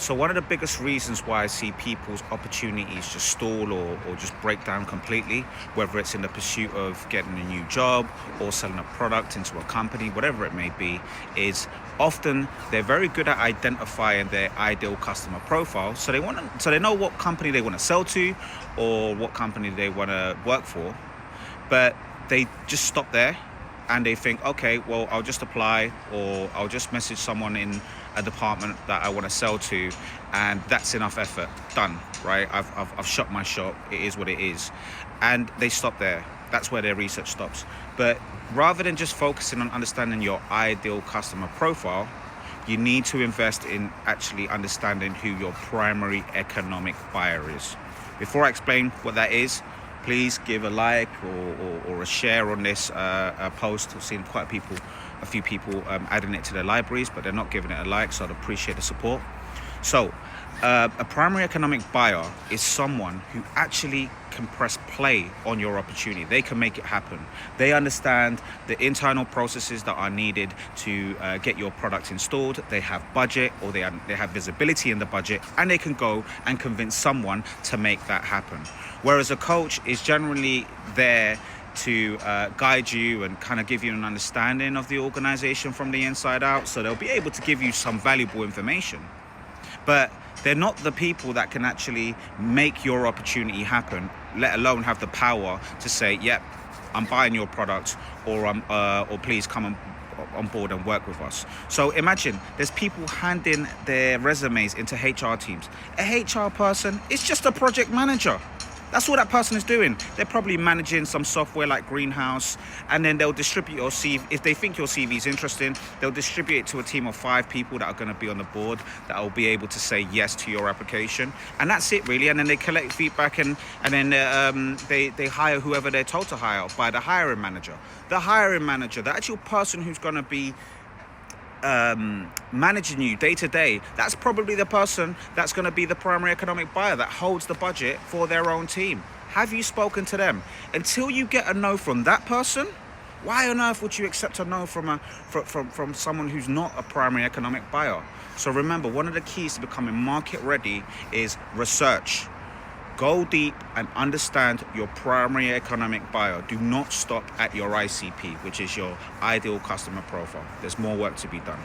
So one of the biggest reasons why I see people's opportunities just stall or just break down completely, whether it's in the pursuit of getting a new job or selling a product into a company, whatever it may be, is often they're very good at identifying their ideal customer profile. So they know what company they want to sell to or what company they want to work for, but they just stop there and they think, okay, well, I'll just apply or I'll just message someone in a department that I want to sell to, and that's enough effort. Done, right? I've shot my shot. It is what it is. And they stop there. That's where their research stops. But rather than just focusing on understanding your ideal customer profile, you need to invest in actually understanding who your primary economic buyer is. Before I explain what that is, please give a like or a share on this post. I've seen a few people adding it to their libraries, but they're not giving it a like, so I'd appreciate the support. So a primary economic buyer is someone who actually can press play on your opportunity. They can make it happen. They understand the internal processes that are needed to get your product installed. They have budget, or they have visibility in the budget, and they can go and convince someone to make that happen. Whereas a coach is generally there to guide you and kind of give you an understanding of the organization from the inside out. So they'll be able to give you some valuable information, but they're not the people that can actually make your opportunity happen, let alone have the power to say, yep, I'm buying your product, or please come on board and work with us. So imagine there's people handing their resumes into HR teams. A HR person is just a project manager. That's all that person is doing. They're probably managing some software like Greenhouse, and then they'll distribute your CV. If they think your CV is interesting, they'll distribute it to a team of 5 people that are going to be on the board that will be able to say yes to your application. And that's it, really. And then they collect feedback, and then they hire whoever they're told to hire by the hiring manager. The hiring manager, the actual person who's going to be managing you day to day, that's probably the person that's going to be the primary economic buyer that holds the budget for their own team. Have you spoken to them? Until you get a no from that person, why on earth would you accept a no from someone who's not a primary economic buyer? So remember, one of the keys to becoming market ready is research. Go deep and understand your primary economic buyer. Do not stop at your ICP, which is your ideal customer profile. There's more work to be done.